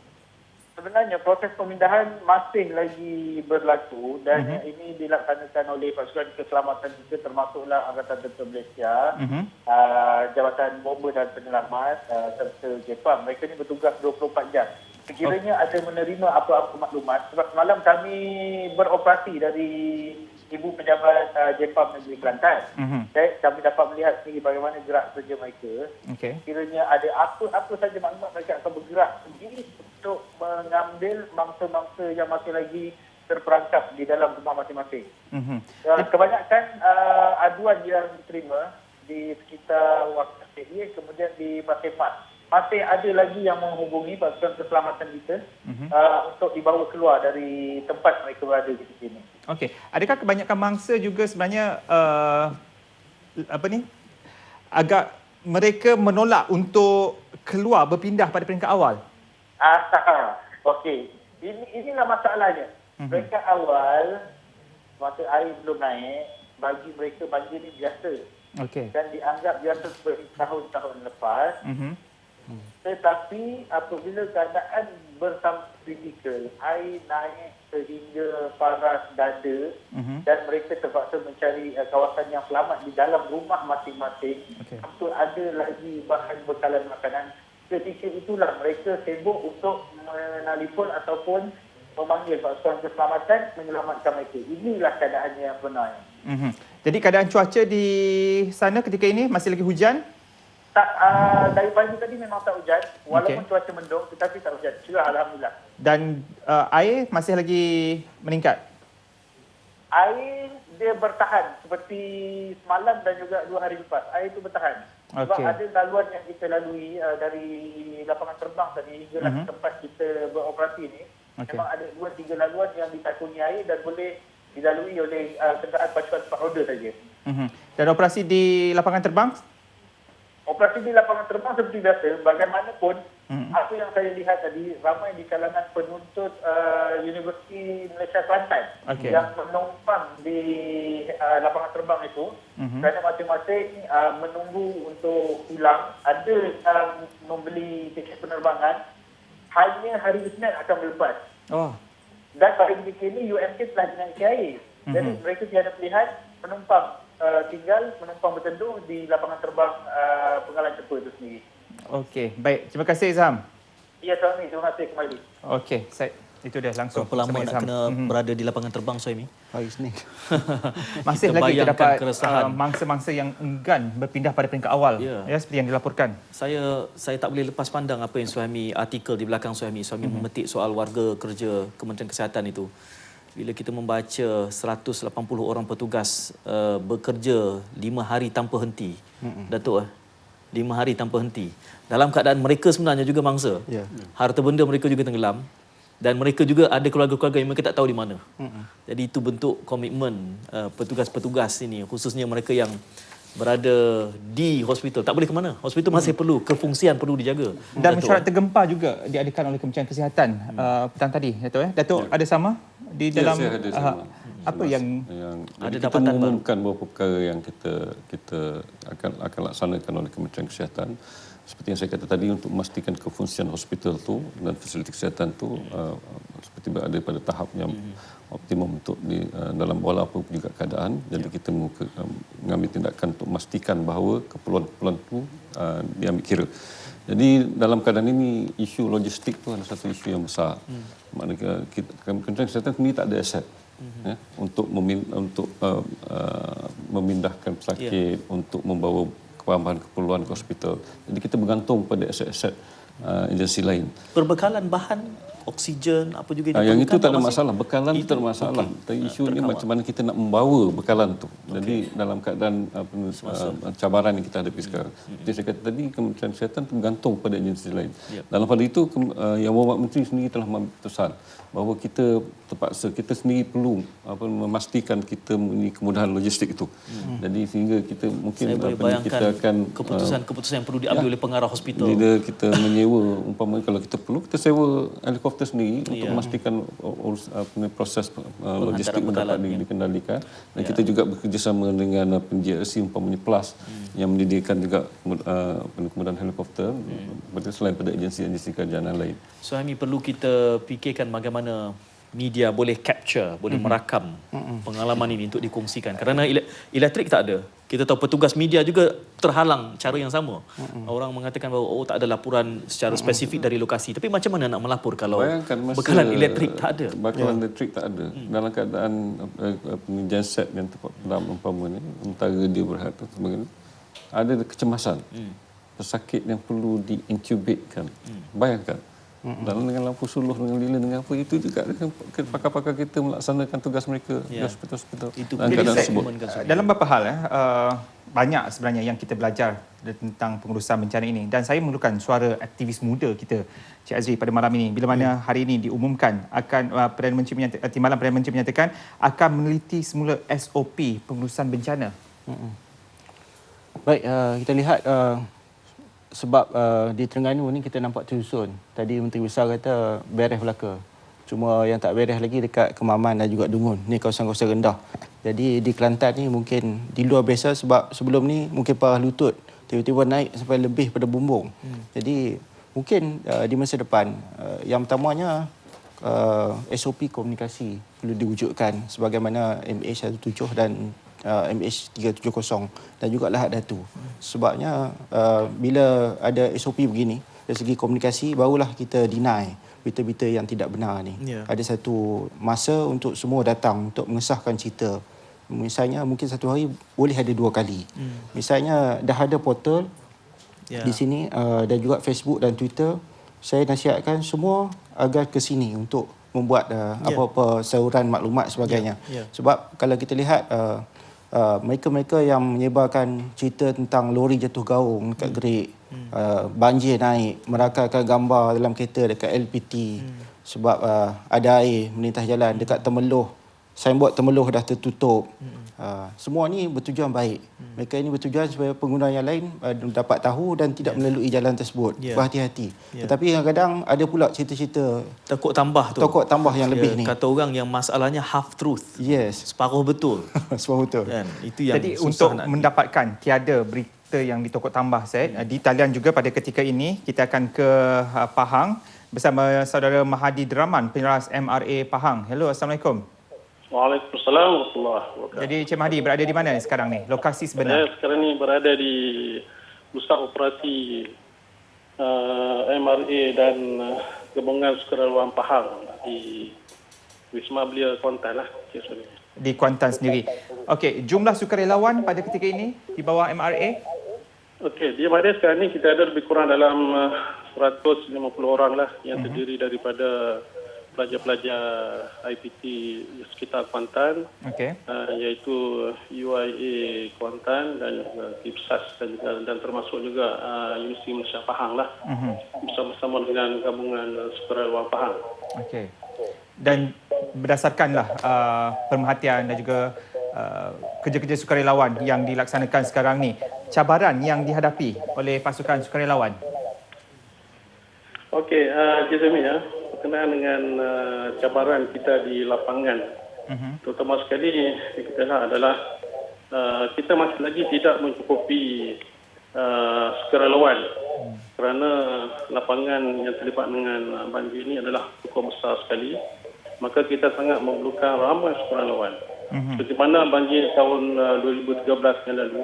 Sebenarnya proses pemindahan masih lagi berlaku dan ini dilaksanakan oleh pasukan keselamatan kita termasuklah Angkatan Tentera Malaysia, Jabatan Bomba dan Penyelamat serta JEPAM. Mereka ni bertugas 24 jam. Sekiranya ada menerima apa-apa maklumat, sebab semalam kami beroperasi dari Ibu Pejabat JEPAM Negeri Kelantan. Kami dapat melihat sendiri bagaimana gerak kerja mereka. Sekiranya ada apa-apa saja maklumat, mereka akan bergerak sendiri untuk mengambil mangsa-mangsa yang masih lagi terperangkap di dalam rumah masing-masing. Kebanyakan aduan yang diterima di sekitar waktu SDA, kemudian di Masih masih ada lagi yang menghubungi pasukan keselamatan kita untuk dibawa keluar dari tempat mereka berada di sini. Okey, adakah kebanyakan mangsa juga sebenarnya agak mereka menolak untuk keluar berpindah pada peringkat awal? Okey. Inilah masalahnya. Peringkat awal masa air belum naik, bagi mereka banjir ini biasa. Okey. Dan dianggap biasa seperti tahun-tahun lepas. Tetapi apabila keadaan bertambah kritikal, air naik sehingga paras dada dan mereka terpaksa mencari kawasan yang selamat di dalam rumah masing-masing untuk ada lagi bahan bekalan makanan. Ketika itulah mereka sibuk untuk menelefon ataupun memanggil pasukan keselamatan menyelamatkan mereka. Inilah keadaan yang sebenarnya. Jadi keadaan cuaca di sana ketika ini masih lagi hujan? Tak, dari pagi tadi memang tak hujan. Walaupun cuaca mendung tetapi tak hujan. Cerah, alhamdulillah. Dan air masih lagi meningkat? Air dia bertahan seperti semalam dan juga 2 hari lepas. Air itu bertahan. Sebab ada laluan yang kita lalui dari lapangan terbang tadi hingga tempat kita beroperasi ni. Memang ada 2-3 laluan yang ditakuni air dan boleh dilalui oleh kenderaan pacuan 4 roda saja. Dan operasi di lapangan terbang? Operasi di lapangan terbang seperti biasa. Bagaimanapun, apa yang saya lihat tadi, ramai di kalangan penuntut Universiti Malaysia Kelantan yang menumpang di lapangan terbang itu kerana masing-masing menunggu untuk pulang. Ada yang membeli tiket penerbangan hanya hari Isnin akan berlepas. Dan pada ketika ini UMK telah dinaiki air. Jadi mereka tiada pilihan menumpang tinggal menumpang berteduh di lapangan terbang Penggalan Cepa itu sendiri. Okey, baik. Terima kasih Izham. Ya, terima kasih kembali. Okey, itu dia langsung. Berapa lama nak kena berada di lapangan terbang, Suhaimi? Hari Isnin. Masih lagi terdapat mangsa-mangsa yang enggan berpindah pada peringkat awal, seperti yang dilaporkan. Saya tak boleh lepas pandang apa yang Suhaimi, artikel di belakang Suhaimi memetik soal warga kerja Kementerian Kesihatan itu. Bila kita membaca 180 orang petugas bekerja 5 hari tanpa henti. Datuk 5 hari tanpa henti. Dalam keadaan mereka sebenarnya juga mangsa. Harta benda mereka juga tenggelam. Dan mereka juga ada keluarga-keluarga yang mereka tak tahu di mana. Jadi itu bentuk komitmen petugas-petugas ini, khususnya mereka yang berada di hospital. Tak boleh ke mana. Hospital masih perlu, kefungsian perlu dijaga. Dan mesyuarat tergempar juga diadakan oleh Kementerian Kesihatan petang tadi, Datuk. Datuk ada sama di dalam saya ada sama. apa yang ada kita dapatan mengumumkan beberapa perkara yang kita akan laksanakan oleh Kementerian Kesihatan. Seperti yang saya kata tadi, untuk memastikan kefungsian hospital tu dan fasiliti kesihatan tu seperti berada pada tahap yang optimum untuk dalam walaupun juga keadaan. Jadi kita mengambil tindakan untuk memastikan bahawa keperluan-keperluan tu diambil kira. Jadi dalam keadaan ini, isu logistik tu adalah satu isu yang besar. Maknanya Kementerian Kesihatan sendiri tak ada aset untuk memindahkan pesakit, untuk membawa keperluan ke hospital. Jadi kita bergantung pada aset-aset agensi lain. Perbekalan bahan oksigen apa juga yang itu tak ada masalah. Bekalan itu tak ada masalah. Isunya macam mana kita nak membawa bekalan tu. Jadi dalam keadaan cabaran yang kita hadapi sekarang. Seperti saya kata tadi, Kementerian Kesihatan bergantung pada agensi lain. Dalam pada itu, Yang Berhormat Menteri sendiri telah mengambil keputusan bahawa kita terpaksa, kita sendiri perlu memastikan kita mempunyai kemudahan logistik itu. Jadi sehingga kita mungkin kita akan keputusan yang perlu diambil oleh pengarah hospital. Bila kita menyewa, umpamanya kalau kita perlu, kita sewa helikopter sendiri untuk memastikan proses logistik dapat dikendalikan. Dan kita juga bekerjasama dengan GRC umpamanya PLUS yang menyediakan juga kemudahan helikopter selain pada agensi-agensi kerajaan lain. Suhaimi, perlu kita fikirkan bagaimana media boleh capture, boleh merakam pengalaman ini untuk dikongsikan. Kerana elektrik tak ada. Kita tahu petugas media juga terhalang cara yang sama. Orang mengatakan bahawa tak ada laporan secara spesifik dari lokasi. Tapi macam mana nak melapor kalau bekalan elektrik tak ada? Bekalan elektrik tak ada. Dalam keadaan genset yang tempat dalam umpamanya, sementara dia berhad sebagainya, ada kecemasan. Pesakit yang perlu diintubatekan. Bayangkan, Dalam dengan lampu suluh, dengan lilin, dengan apa, itu juga pakar-pakar kita melaksanakan tugas mereka di hospital-hospital dalam keadaan tersebut. Dalam beberapa hal banyak sebenarnya yang kita belajar tentang pengurusan bencana ini, dan saya memerlukan suara aktivis muda kita, Cik Azri, pada malam ini bila mana hari ini diumumkan akan Timbalan Perdana Menteri menyatakan akan meneliti semula SOP pengurusan bencana. Baik, kita lihat sebab di Terengganu ni kita nampak tersusun. Tadi Menteri Besar kata beres Melaka. Cuma yang tak beres lagi dekat Kemaman dan juga Dungun. Ni kawasan-kawasan rendah. Jadi di Kelantan ni mungkin di luar biasa sebab sebelum ni mungkin parah lutut. Tiba-tiba naik sampai lebih pada bumbung. Jadi mungkin di masa depan yang pertamanya SOP komunikasi perlu diwujudkan sebagaimana MH17 dan MH370 dan juga Lahad Datu. Sebabnya bila ada SOP begini, dari segi komunikasi barulah kita deny berita-berita yang tidak benar ni. Ada satu masa untuk semua datang untuk mengesahkan cerita. Misalnya mungkin satu hari boleh ada 2 kali. Misalnya dah ada portal di sini dan juga Facebook dan Twitter. Saya nasihatkan semua agar ke sini untuk membuat apa-apa saluran maklumat sebagainya. Sebab kalau kita lihat mereka-mereka yang menyebarkan cerita tentang lori jatuh gaung dekat Gerik, banjir naik, merakalkan gambar dalam kereta dekat LPT sebab ada air melintas jalan dekat Temeloh, signboard Temeloh dah tertutup. Semua ni bertujuan baik. Mereka ini bertujuan supaya pengguna yang lain dapat tahu dan tidak melalui jalan tersebut. Berhati-hati. Tetapi kadang-kadang ada pula cerita-cerita Tekuk tambah tu. Tekuk tambah yang lebih ni. Kata orang yang masalahnya half truth. Yes. Separuh betul. Separuh betul. Kan? Itu yang Jadi susah untuk nak mendapatkan tiada berita yang ditokok tambah, di talian juga pada ketika ini kita akan ke Pahang bersama saudara Mahadi Draman, peneras MRA Pahang. Hello, Assalamualaikum. Waalaikumsalam warahmatullahi wabarakatuh. Jadi Cik Mahdi berada di mana sekarang ni? Lokasi sebenar? Saya sekarang ni berada di pusat operasi MRA dan gabungan sukarelawan Pahang di Wisma Belia Kuantan lah. Di Kuantan sendiri. Okey, jumlah sukarelawan pada ketika ini di bawah MRA? Okey, di MRA sekarang ni kita ada lebih kurang dalam 150 orang lah yang terdiri daripada pelajar-pelajar IPT sekitar Kuantan, iaitu UIA Kuantan dan TIPSAS dan termasuk juga Universiti Malaysia Pahang lah, bersama-sama dengan gabungan sukarelawan Pahang. Okey. Dan berdasarkanlah pemerhatian dan juga kerja-kerja sukarelawan yang dilaksanakan sekarang ni, cabaran yang dihadapi oleh pasukan sukarelawan. Okey, Jazmi ya. Berkenaan dengan cabaran kita di lapangan, terutama sekali kita lihat adalah kita masih lagi tidak mencukupi sukarelawan kerana lapangan yang terlibat dengan banjir ini adalah cukup besar sekali. Maka kita sangat memerlukan ramai sukarelawan. Seperti mana banjir tahun 2013 yang lalu,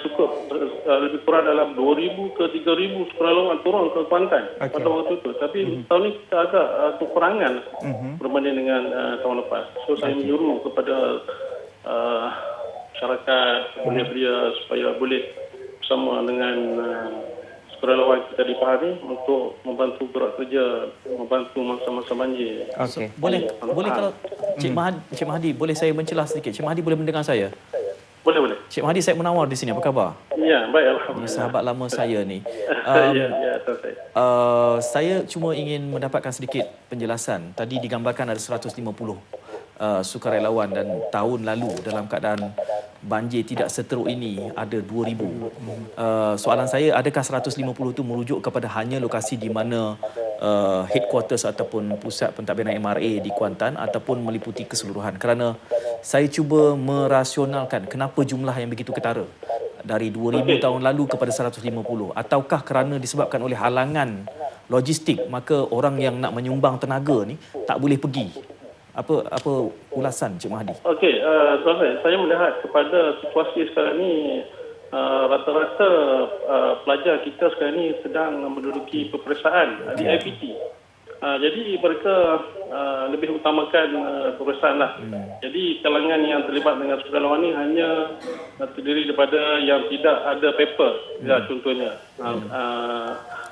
cukup lebih kurang dalam 2,000 ke 3,000 sukarelawan turun ke Kuantan pada waktu itu. Tapi tahun ini kita agak kekurangan berbanding dengan tahun lepas. So saya menyuruh kepada masyarakat belia-belia supaya boleh bersama dengan sukarelawan kita di Pahang ni untuk membantu gerak kerja, membantu masa-masa banjir. Okey. Boleh kalau Cik Mahdi, boleh saya mencelah sedikit? Cik Mahdi boleh mendengar saya? Boleh. Cik Mahdi, saya Munawar di sini. Apa khabar? Ya, baik, Ini alhamdulillah. sahabat lama saya ni. Saya. Saya cuma ingin mendapatkan sedikit penjelasan. Tadi digambarkan ada 150 sukarelawan dan tahun lalu dalam keadaan banjir tidak seteruk ini ada 2,000. Soalan saya, adakah 150 itu merujuk kepada hanya lokasi di mana headquarters ataupun pusat pentadbiran MRA di Kuantan ataupun meliputi keseluruhan? Kerana saya cuba merasionalkan kenapa jumlah yang begitu ketara dari 2,000 tahun lalu kepada 150, ataukah kerana disebabkan oleh halangan logistik maka orang yang nak menyumbang tenaga ni tak boleh pergi? Apa ulasan Cik Mahdi? Okey, saya melihat kepada situasi sekarang ni, rata-rata pelajar kita sekarang ni sedang menduduki peperiksaan di IPT. Jadi mereka lebih utamakan peperiksaan lah. Jadi kalangan yang terlibat dengan sukarelawan ni hanya terdiri daripada yang tidak ada paper, contohnya.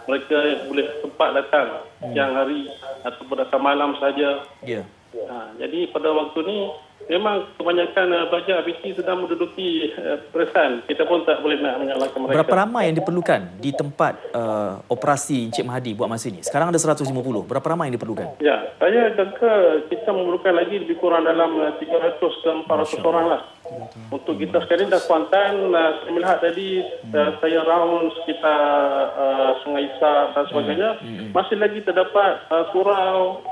mereka boleh sempat datang siang hari ataupun datang malam saja. Ya. Jadi pada waktu ni memang kebanyakan pelajar PhD sedang menduduki peresan. Kita pun tak boleh nak menyalahkan mereka. Berapa ramai yang diperlukan di tempat operasi Encik Mahathir buat masa ini? Sekarang ada 150. Berapa ramai yang diperlukan? Ya, saya jangka kita memerlukan lagi lebih kurang dalam 300 ke 400 orang lah. Untuk kita sekarang dah Kuantan, saya melihat tadi saya round sekitar Sungai Isak dan sebagainya. Masih lagi terdapat surau,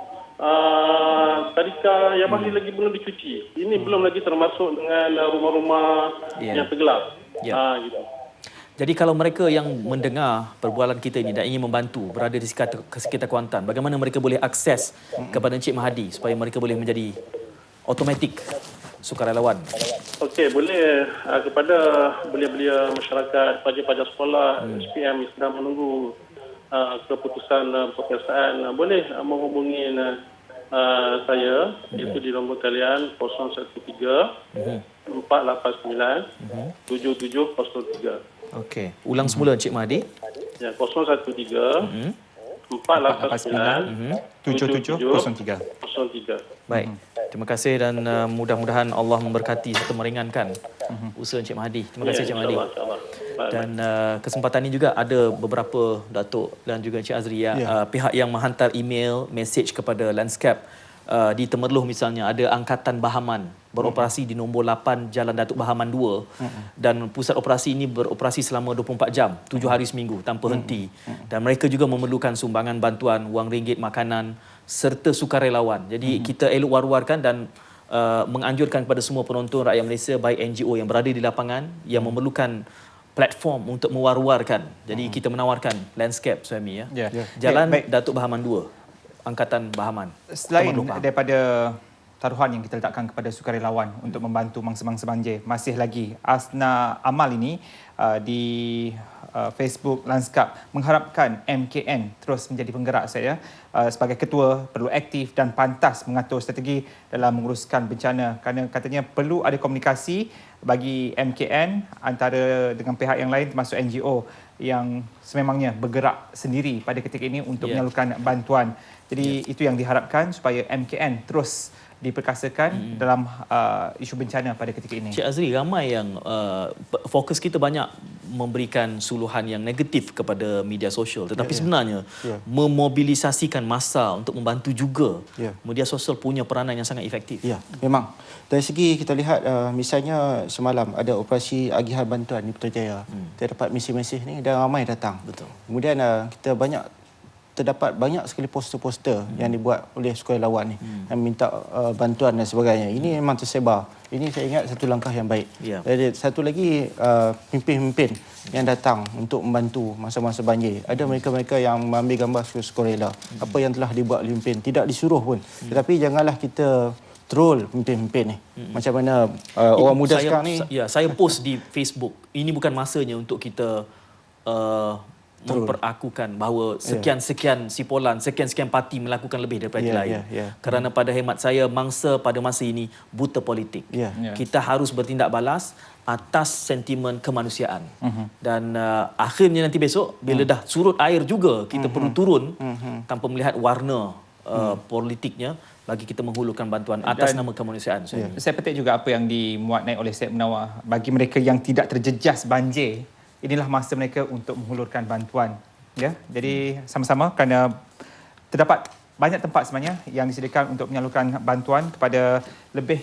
tadika yang masih lagi belum dicuci. Ini belum lagi termasuk dengan rumah-rumah yang tergelap. Gitu. Jadi kalau mereka yang mendengar perbualan kita ini dan ingin membantu berada di sekitar Kuantan, bagaimana mereka boleh akses kepada Encik Mahathir supaya mereka boleh menjadi automatik sukarelawan? Okey, boleh kepada belia-belia masyarakat, pelajar-pelajar sekolah, SPM yang sedang menunggu keputusan peperiksaan, boleh menghubungi saya, itu di nombor talian 013 489 7703. Okey, ulang semula Encik Mahathir. Ya, 013 489 7703. 03. Baik. Terima kasih dan mudah-mudahan Allah memberkati serta meringankan usaha Encik Mahathir. Terima kasih Encik Mahathir. InsyaAllah. Dan kesempatan ini juga ada beberapa Datuk dan juga Encik Azri pihak yang menghantar email, message kepada Landscape di Temerloh misalnya, ada Angkatan Bahaman beroperasi di nombor 8 Jalan Datuk Bahaman 2 dan pusat operasi ini beroperasi selama 24 jam, 7 hari seminggu tanpa henti. Dan mereka juga memerlukan sumbangan bantuan wang ringgit, makanan serta sukarelawan. Jadi kita elok war-warkan dan menganjurkan kepada semua penonton rakyat Malaysia, baik NGO yang berada di lapangan yang memerlukan platform untuk mewar-warkan. Jadi kita menawarkan Landscape Suami Jalan Datuk Bahaman 2, Angkatan Bahaman. Selain daripada taruhan yang kita letakkan kepada sukarelawan untuk membantu mangsa-mangsa banjir, masih lagi Asna Amal ini di Facebook Landscape mengharapkan MKN terus menjadi penggerak saya sebagai ketua perlu aktif dan pantas mengatur strategi dalam menguruskan bencana, kerana katanya perlu ada komunikasi bagi MKN antara dengan pihak yang lain termasuk NGO yang sememangnya bergerak sendiri pada ketika ini untuk menyalurkan bantuan. Jadi itu yang diharapkan supaya MKN terus diperkasakan dalam isu bencana pada ketika ini. Cik Azri, ramai yang fokus kita banyak memberikan suluhan yang negatif kepada media sosial, tetapi sebenarnya memobilisasikan massa untuk membantu juga. Media sosial punya peranan yang sangat efektif. Ya, memang. Dari segi kita lihat misalnya semalam ada operasi agihan bantuan di Putrajaya. Kita dapat mesej-mesej ni dan ramai datang. Betul. Kemudian kita terdapat banyak sekali poster-poster yang dibuat oleh sukarelawan ni yang minta bantuan dan sebagainya. Ini memang tersebar. Ini saya ingat satu langkah yang baik. Jadi satu lagi pemimpin-pemimpin yang datang untuk membantu masa-masa banjir. Ada mereka-mereka yang mengambil gambar sukarela. Apa yang telah dibuat oleh pemimpin tidak disuruh pun. Tetapi janganlah kita troll pemimpin-pemimpin ni. Macam mana orang muda sekarang ni. Saya post di Facebook. Ini bukan masanya untuk kita memperakukan bahawa sekian-sekian sipolan, sekian-sekian parti melakukan lebih daripada lain. Kerana pada hemat saya, mangsa pada masa ini buta politik. Kita harus bertindak balas atas sentimen kemanusiaan. Dan akhirnya nanti besok, bila dah surut air juga, kita perlu turun tanpa melihat warna politiknya, bagi kita menghulurkan bantuan atas nama kemanusiaan. Saya petik juga apa yang dimuat naik oleh Syed Munawar. Bagi mereka yang tidak terjejas banjir, inilah masa mereka untuk menghulurkan bantuan. Jadi sama-sama, kerana terdapat banyak tempat sebenarnya yang disediakan untuk menyalurkan bantuan kepada lebih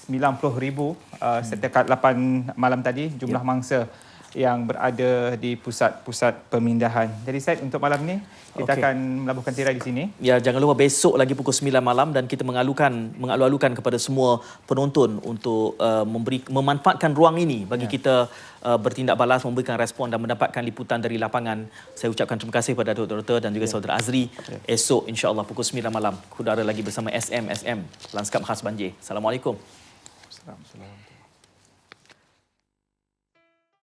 90,000 setiap 8 malam tadi jumlah mangsa yang berada di pusat-pusat pemindahan. Jadi Syed, untuk malam ni kita akan melabuhkan tirai di sini. Ya, jangan lupa besok lagi pukul 9 malam dan kita mengalu-alukan kepada semua penonton untuk memanfaatkan ruang ini bagi kita bertindak balas, memberikan respon dan mendapatkan liputan dari lapangan. Saya ucapkan terima kasih kepada Dr. dan juga Saudara Azri. Esok insya-Allah pukul 9 malam, kudara lagi bersama SMSM Lanskap Khas Banjir. Assalamualaikum. Assalamualaikum.